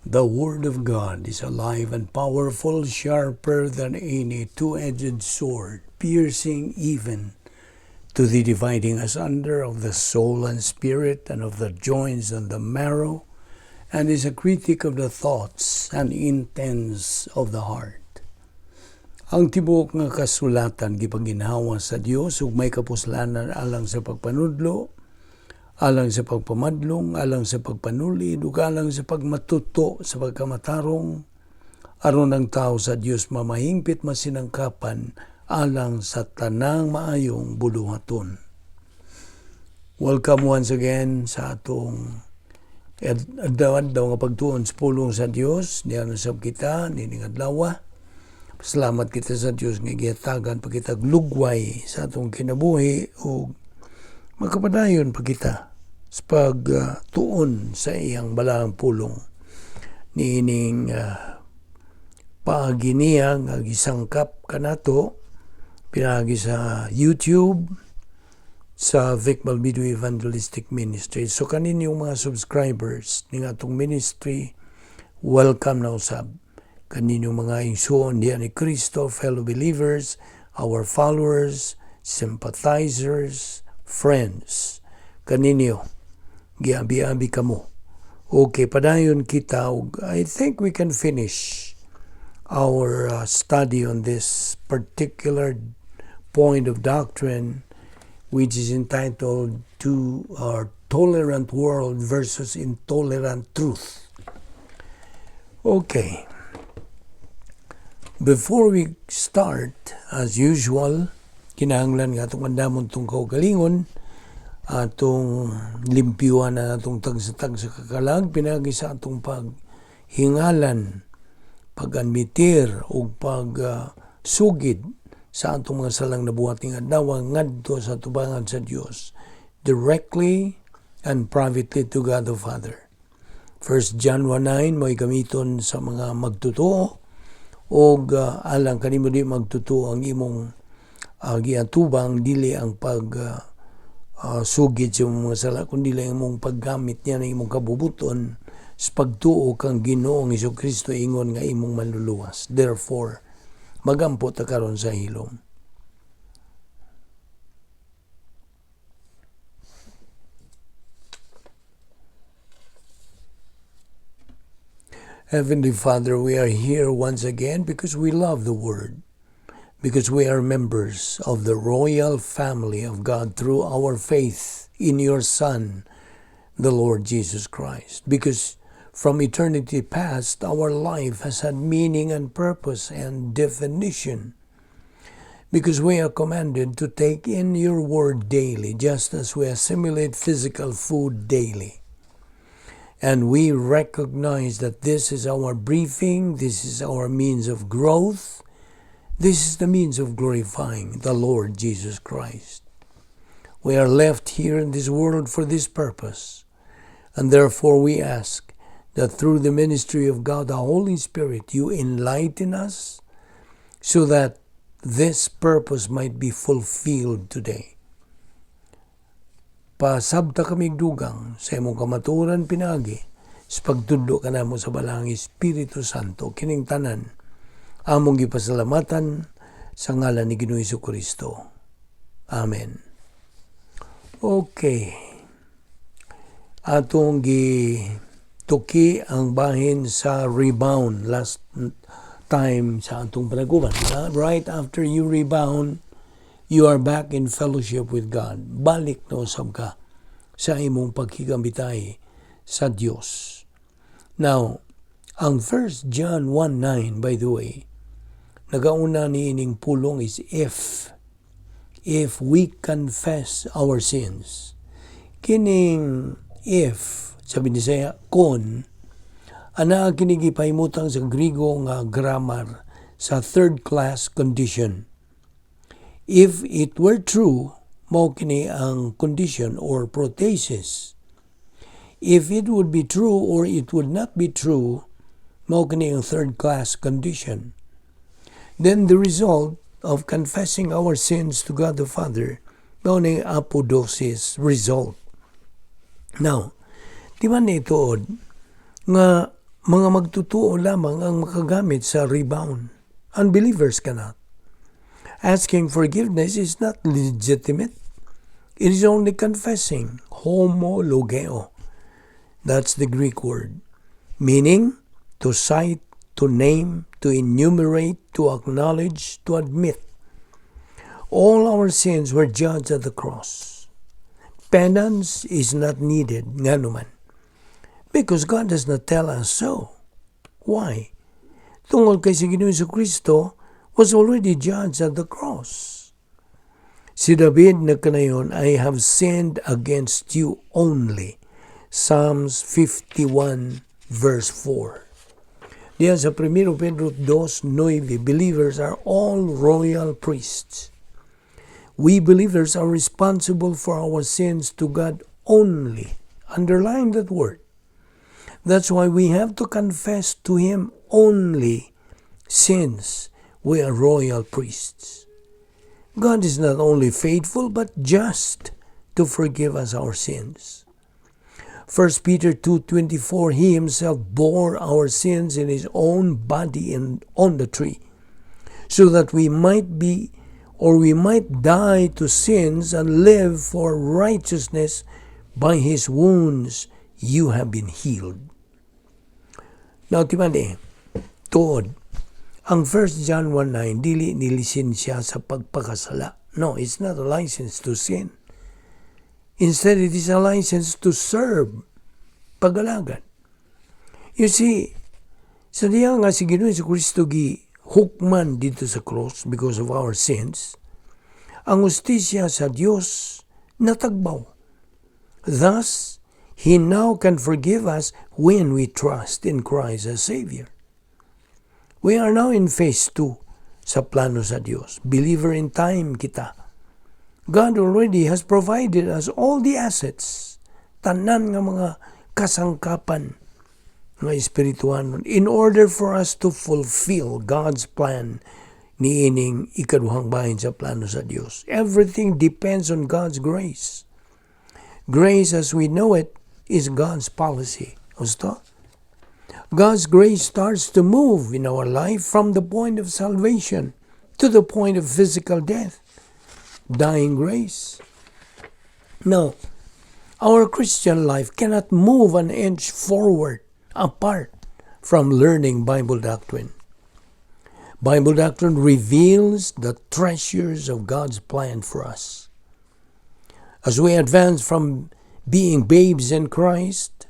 The Word of God is alive and powerful, sharper than any two-edged sword, piercing even to the dividing asunder of the soul and spirit, and of the joints and the marrow, and is a critic of the thoughts and intents of the heart. Ang tibuok nga kasulatan gipaginhawa sa Dios ug may kapuslanan alang sa pagpanudlo, alang sa pagpamadlong, alang sa pagpanulid, ug alang sa pagmatuto sa pagkamatarong, aron ang tao sa Dios mamahingpit masinangkapan alang sa tanang maayong buluhaton. Welcome once again sa atong adlaw nga pagtuon sa pulong sa Dios. Diyan usab kita nining adlaw. Salamat kita sa Dios nga gihatagan pa kita lugway sa atong kinabuhi ug makapadayon pa kita sa pagtuon sa iyang balaang pulong niining paagi niya nga gisangkap kanato pinagi sa YouTube sa Balbido Evangelistic Ministry. So kaninyong mga subscribers ning atong ministry, welcome na usab. Kaninyong mga igsoon diyan ni Kristo, fellow believers, our followers, sympathizers, friends. Kaninyo, giabi-abi kamo. Okay, padayon kita. I think we can finish our study on this particular point of doctrine, which is entitled to our tolerant world versus intolerant truth. Okay. Before we start, as usual, kinahanglan nga itong andamon itong kaugalingon, atong limpyuan na itong tag sa kakalag, pinagi sa atong paghingalan, pag-admitir o pag-sugid sa atong mga salang nabuhating adlaw ngadto sa tubangan sa Dios, directly and privately to God the Father. 1 John 1:9 mo'y gamiton sa mga magtotoo o alang kanimo di magtotoo ang imong giatubang, dili ang sugid sa mga sala, kundi lang imong paggamit niya ng imong kabubuton sa pagtuo kang Ginoong Hesukristo ingon nga imong manluluwas. Therefore, magampo ta karon sa hilom. Heavenly Father, we are here once again because we love the Word, because we are members of the royal family of God through our faith in your Son, the Lord Jesus Christ. Because from eternity past, our life has had meaning and purpose and definition. Because we are commanded to take in your Word daily, just as we assimilate physical food daily. And we recognize that this is our briefing, this is our means of growth, this is the means of glorifying the Lord Jesus Christ. We are left here in this world for this purpose, and therefore we ask that through the ministry of God, the Holy Spirit, you enlighten us so that this purpose might be fulfilled today. Pasabta kaming dugang sa imong kamaturan pinagi sa pagtudlo ka namo sa balang Espiritu Santo kining tanan among gipasalamatan sa ngalan ni Ginoong Hesukristo. Amen. Okay. Atong gituki ang bahin sa rebound last time sa atong panaguban. Right after you rebound, you are back in fellowship with God. Balik na usab ka sa imong paghigambitay sa Dios. Now, ang 1 John 1:9, by the way, nagauna ni ining pulong is if we confess our sins. Kining if, sabi ni saya, kon, ana kinigipahimutang sa Grigo nga grammar sa third class condition. If it were true, mao kini ang condition or prothesis. If it would be true or it would not be true, mao kini ang third class condition. Then the result of confessing our sins to God the Father, mao ni apodosis result. Now, di man ituod nga Mga magtutuo lamang ang makagamit sa rebound. Unbelievers cannot. Asking forgiveness is not legitimate. It is only confessing. Homologeo. That's the Greek word. Meaning, to cite, to name, to enumerate, to acknowledge, to admit. All our sins were judged at the cross. Penance is not needed, nga naman. Because God does not tell us so. Why? Tungkol kay si Ginoong Jesucristo was already judged at the cross. Si David nagkanayon, I have sinned against you only. Psalms 51 verse 4. Diyan sa 1 Pedro 2:9, believers are all royal priests. We believers are responsible for our sins to God only. Underline that word. That's why we have to confess to Him only, since we are royal priests. God is not only faithful but just to forgive us our sins. 1 Peter 2:24, He Himself bore our sins in His own body on the tree, so that we might die to sins and live for righteousness. By His wounds you have been healed. Now, timali, tuod, ang 1 John 1:9, dili nilisensya sa pagpakasala. No, it's not a license to sin. Instead, it is a license to serve, pag-alagad. You see, sa diya nga si Ginoong Jesucristo hukman dito sa cross because of our sins, ang hustisya sa Diyos natagbaw. Thus, He now can forgive us when we trust in Christ as Savior. We are now in phase 2 sa plano sa Diyos. Believer in time kita. God already has provided us all the assets, tanan nga mga kasangkapan nga espirituanon, in order for us to fulfill God's plan niining ikaduhang bahin sa plano sa Diyos. Everything depends on God's grace. Grace as we know it is God's policy. Gusto? God's grace starts to move in our life from the point of salvation to the point of physical death. Dying grace. Now, our Christian life cannot move an inch forward apart from learning Bible doctrine. Bible doctrine reveals the treasures of God's plan for us. As we advance from being babes in Christ,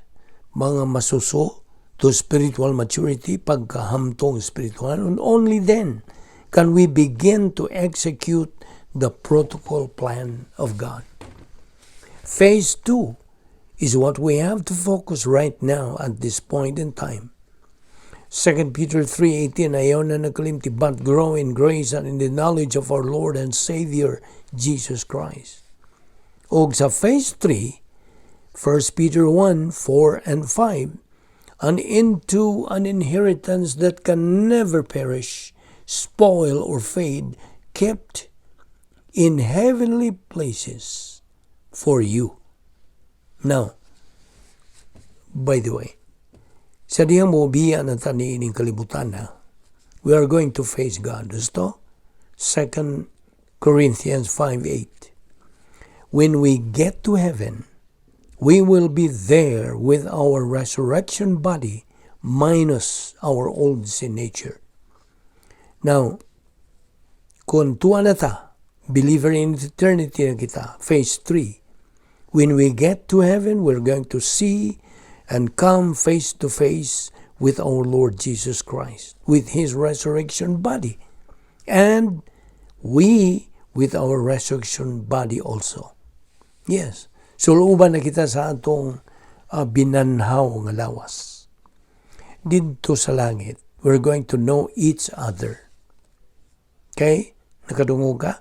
mga masuso, to spiritual maturity, pagkahamtong spiritual, and only then can we begin to execute the protocol plan of God. Phase 2 is what we have to focus right now at this point in time. 2 Peter 3:18, ayaw na nakalimti, but grow in grace and in the knowledge of our Lord and Savior, Jesus Christ. O sa phase 3, 1 Peter 1:4 and 5, and into an inheritance that can never perish, spoil, or fade, kept in heavenly places for you. Now, by the way, sa diyang mo biya na taniining kalibutan na, we are going to face God. Gusto? 2 Corinthians 5:8. When we get to heaven, we will be there with our resurrection body minus our old sin nature. Now, kung tuwa na ta, believer in eternity na kita, phase 3. When we get to heaven, we're going to see and come face to face with our Lord Jesus Christ, with His resurrection body. And we with our resurrection body also. Yes. Suluban na kita sa atong binanhaw nga lawas. Dito sa langit, we're going to know each other. Okay? Nakadungo ka?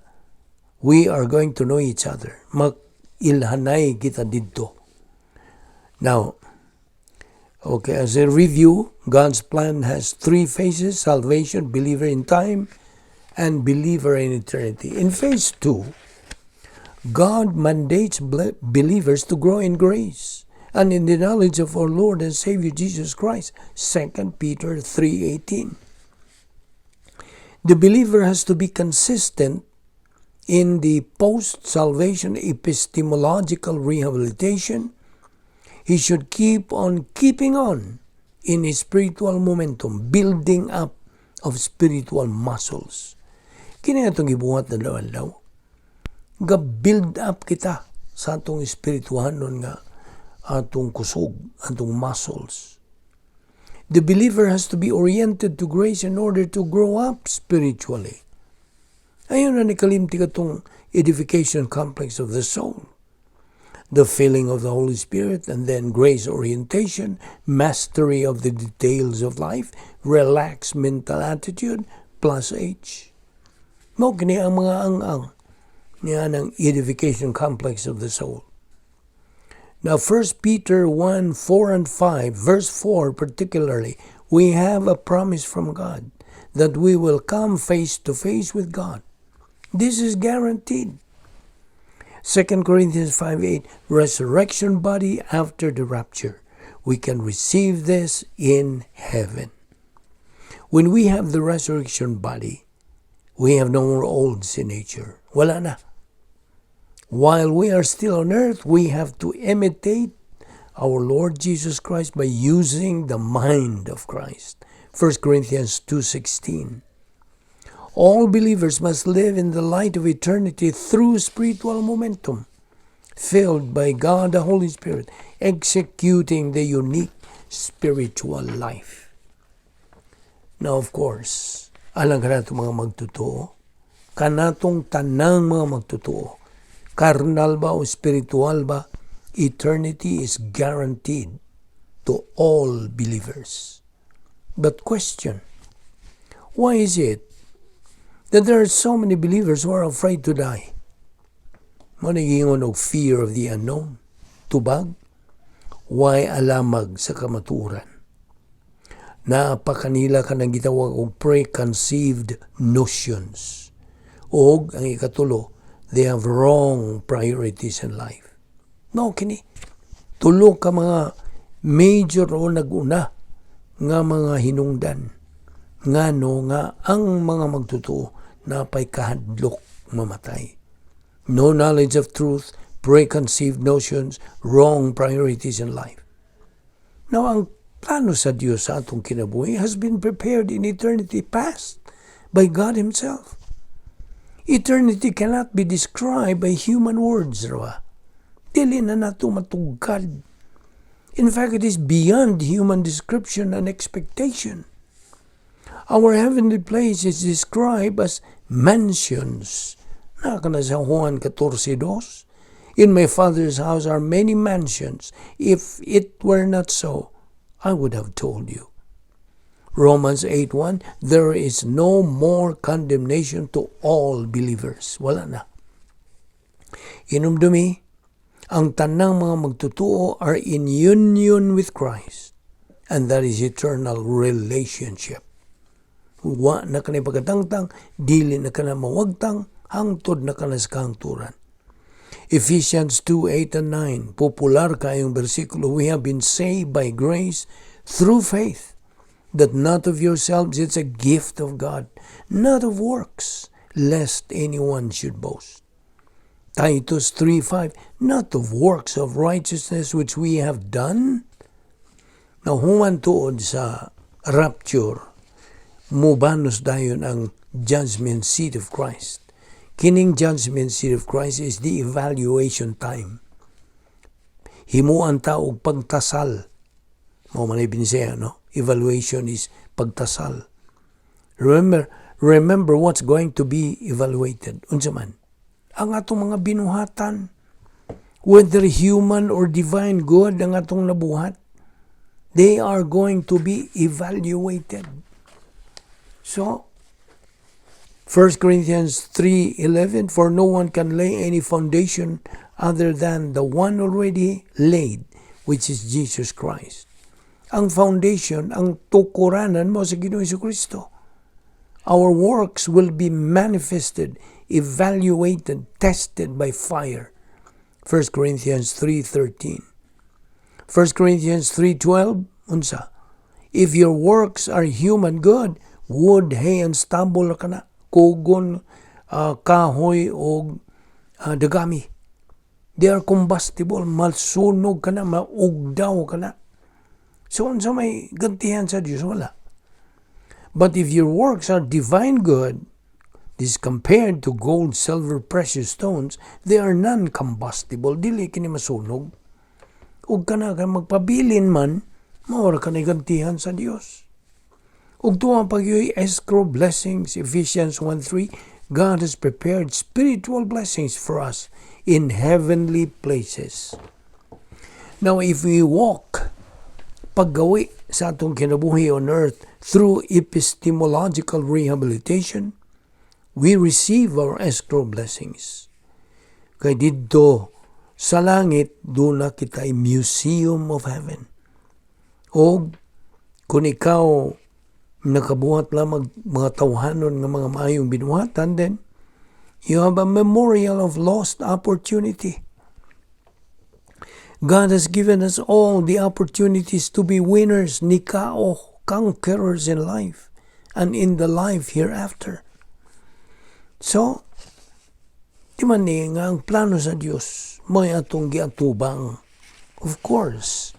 We are going to know each other. Mag-ilhanay kita dito. Now, okay, as a review, God's plan has 3 phases: salvation, believer in time, and believer in eternity. In phase 2, God mandates believers to grow in grace and in the knowledge of our Lord and Savior Jesus Christ. 2 Peter 3:18. The believer has to be consistent in the post-salvation epistemological rehabilitation. He should keep on keeping on in his spiritual momentum, building up of spiritual muscles. Kini atong gibuhat na daw. Ga-build up kita sa atong spirituhanon nga atong kusog, atong muscles. The believer has to be oriented to grace in order to grow up spiritually. Ayun na nikalimti katong edification complex of the soul. The filling of the Holy Spirit, and then grace orientation, mastery of the details of life, relaxed mental attitude, plus H. Mo kini ang mga ang niya ng edification complex of the soul. Now 1 Peter 1:4 and 5, verse 4 particularly, we have a promise from God that we will come face to face with God. This is guaranteed. 2 Corinthians 5:8, resurrection body after the rapture. We can receive this in heaven. When we have the resurrection body, we have no more old sin nature. Wala na. While we are still on earth, we have to imitate our Lord Jesus Christ by using the mind of Christ. 1 Corinthians 2:16. All believers must live in the light of eternity through spiritual momentum, filled by God the Holy Spirit, executing the unique spiritual life. Now, of course, alam ka natin mga magtotoo, kanatong tanang mga magtotoo, karnal ba o spiritual ba, eternity is guaranteed to all believers. But question, why is it that there are so many believers who are afraid to die? Manigingon og fear of the unknown. Tubag, why alamag sa kamaturan? Napakanila ka nang gitawag og preconceived notions. Og ang ikatulo, they have wrong priorities in life. No, kini. Tulo ka mga major o naguna nga mga hinungdan. Ngano nga ang mga magtotoo napay kahadlok mamatay. No knowledge of truth, preconceived notions, wrong priorities in life. Now, ang plano sa Diyos sa atong kinabuhi has been prepared in eternity past by God Himself. Eternity cannot be described by human words, rawa. Dili na nato matugkad. In fact, it is beyond human description and expectation. Our heavenly place is described as mansions. Nakana sa Juan 14:2. In my Father's house are many mansions. If it were not so, I would have told you. Romans 8:1, there is no more condemnation to all believers. Wala na. Inumdumi, ang tanang mga magtutuo are in union with Christ. And that is eternal relationship. Wa na kanay pagkatangtang, dili na kanay mawagtang, hangtod na kanay sa kahangturan. Ephesians 2:8 and 9, popular kayong bersikulo, we have been saved by grace through faith, that not of yourselves, it's a gift of God, not of works, lest anyone should boast. Titus 3:5, not of works of righteousness which we have done. Now, human tuod sa rapture, mubanos dayon ang judgment seat of Christ. Kining judgment seat of Christ is the evaluation time. Himuan ta og pagtasal. Mao man binisaya, no? Evaluation is pagtasal. Remember what's going to be evaluated. Unsa man? Ang atong mga binuhatan, whether human or divine good ang atong nabuhat, they are going to be evaluated. So, 1 Corinthians 3:11, for no one can lay any foundation other than the one already laid, which is Jesus Christ. Ang foundation, ang tukuranan mo sa Ginoong Jesucristo. Our works will be manifested, evaluated, tested by fire. 1 Corinthians 3:13. 1 Corinthians 3:12, unsa? If your works are human good, wood, hay, and stubble kana, kugon, kahoy, o dagami. They are combustible, malsunog kana, maugdaw kana. So, unsa may gantihan sa Diyos? Wala. But if your works are divine good, this compared to gold, silver, precious stones, they are non-combustible. Dili kini masunog. Ug kana ka magpabilin man, mawala ka na gantihan sa Dios. Ug tuwa pag yo'y escrow blessings, Ephesians 1:3, God has prepared spiritual blessings for us in heavenly places. Now, if we walk paggawi sa atong kinabuhi on earth through epistemological rehabilitation, we receive our escrow blessings. Kay didto sa langit, doon na kita ay museum of heaven. O kung ikaw nakabuhat lamang mga tawhanon ng mga maayong binuhatan, then you have a memorial of lost opportunity. God has given us all the opportunities to be winners, nikao, conquerors in life and in the life hereafter. So, di man nga ang plano sa Diyos, may atong giatubang. Of course,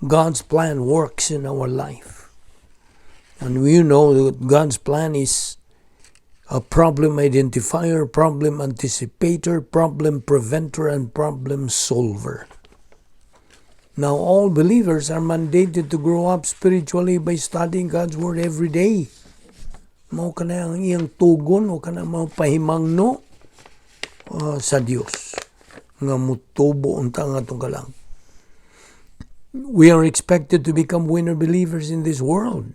God's plan works in our life. And we know that God's plan is a problem identifier, problem anticipator, problem preventer, and problem solver. Now, all believers are mandated to grow up spiritually by studying God's Word every day. Mao ka na ang iyang tugon o ka na mapahimangno sa Dios nga mutubo unta nga itong kalang. We are expected to become winner believers in this world.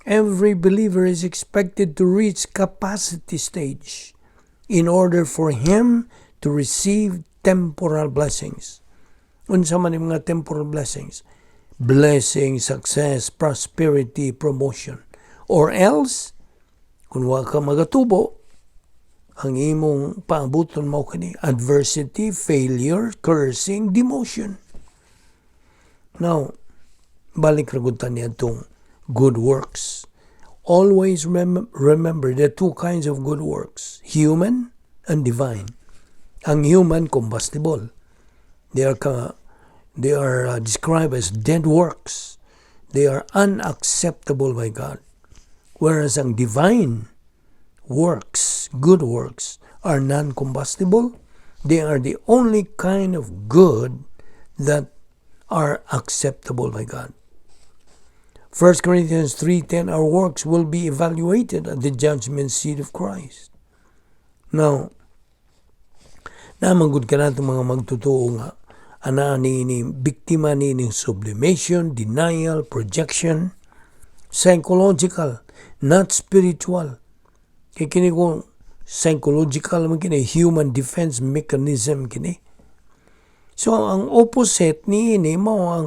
Every believer is expected to reach capacity stage in order for him to receive temporal blessings. Unsa man yung mga temporal blessings? Blessing, success, prosperity, promotion. Or else, kung wa ka magatubo, ang imong paabuton mo kani adversity, failure, cursing, demotion. Now, balik ragutan niya itong good works. Always remember the two kinds of good works, human and divine. Ang human, combustible. They are described as dead works. They are unacceptable by God. Whereas ang divine works, good works, are non-combustible. They are the only kind of good that are acceptable by God. 1 Corinthians 3:10, our works will be evaluated at the judgment seat of Christ. Now, namanggod ka na itong mga magtutuo nga, ana ni biktima ni sublimation, denial, projection, psychological, not spiritual. Kaya kini ko psychological man kini, human defense mechanism kini. So ang opposite ni ini mao ang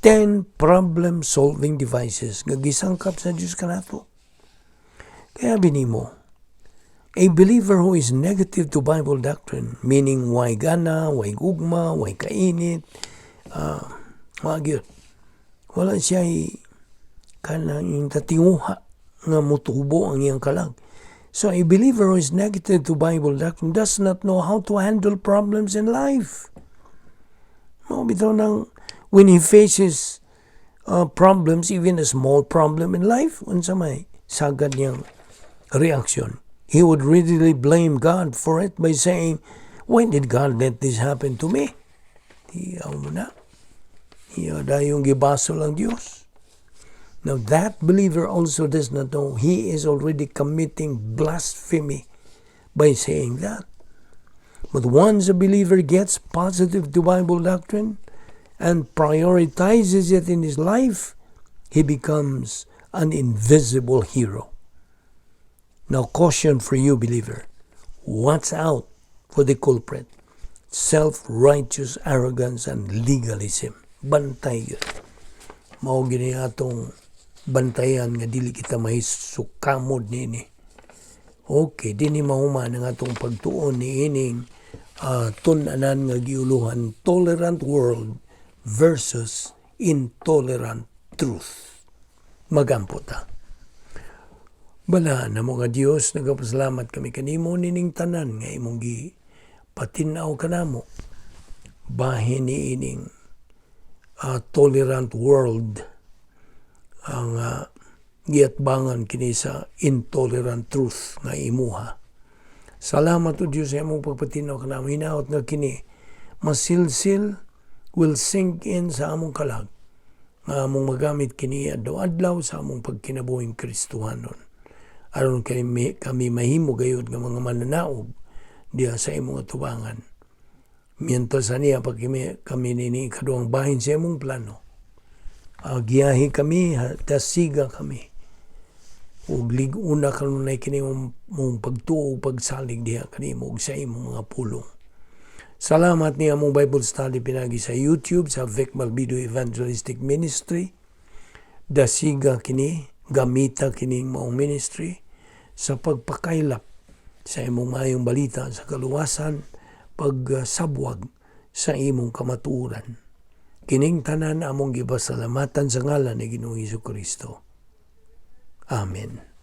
10 problem solving devices nga gisangkap sa Dios kanato. Kaya binimo, a believer who is negative to Bible doctrine, meaning way gana, way gugma, way kainit, wala siya kanang tatinguha nga mutubo ang iyang kalag. So a believer who is negative to Bible doctrine does not know how to handle problems in life. Bitaw nang when he faces problems, even a small problem in life, unsa may sagad niyang reaction. He would readily blame God for it by saying, why did God let this happen to me? Iyaw mo na. Iyaw na yung gibaso lang Diyos. Now that believer also does not know he is already committing blasphemy by saying that. But once a believer gets positive to Bible doctrine and prioritizes it in his life, he becomes an invisible hero. Now, caution for you, believer. Watch out for the culprit. Self-righteous arrogance and legalism. Bantay yun. Mao gini atong bantayan nga dili kita may sukamod nini. Okay, dini mahuman ang atong pagtuon ni ining tunanan nga giuluhan tolerant world versus intolerant truth. Magampo ta. Bala na mo nga Dios, nagapasalamat kami kanimo nining tanan nga imong patinaw kanamo. Bahin ni ining tolerant world ang giatbangan kini sa intolerant truth nga imuha. Salamat o Diyos sa imong pagpatinaw kanamo. Hinaot nga kini masilsil will sink in sa among kalag nga among magamit kini adlaw-adlaw sa among pagkinabuhing Kristohanon. Aron kami mahimo gayud nga mga mananaog diya sa imong atubangan. Mientras niya pag kami nini kaduang bahin sa imong plano. Giyahi kami, dasiga kami. Ug liguna kanunay kini mong pagtuo pagsalig diha kanimo ug sa imong mga pulong. Salamat niya mong Bible study pinagi sa YouTube sa Balbido Evangelistic Ministry. Dasiga kini, gamita kining maong ministry sa pagpakaylap sa imong maayong balita sa kaluwasan, pagsabwag sa imong kamatuoran. Kining tanan among gipasalamatan sa ngalan ni Ginoong Hesukristo. Amen.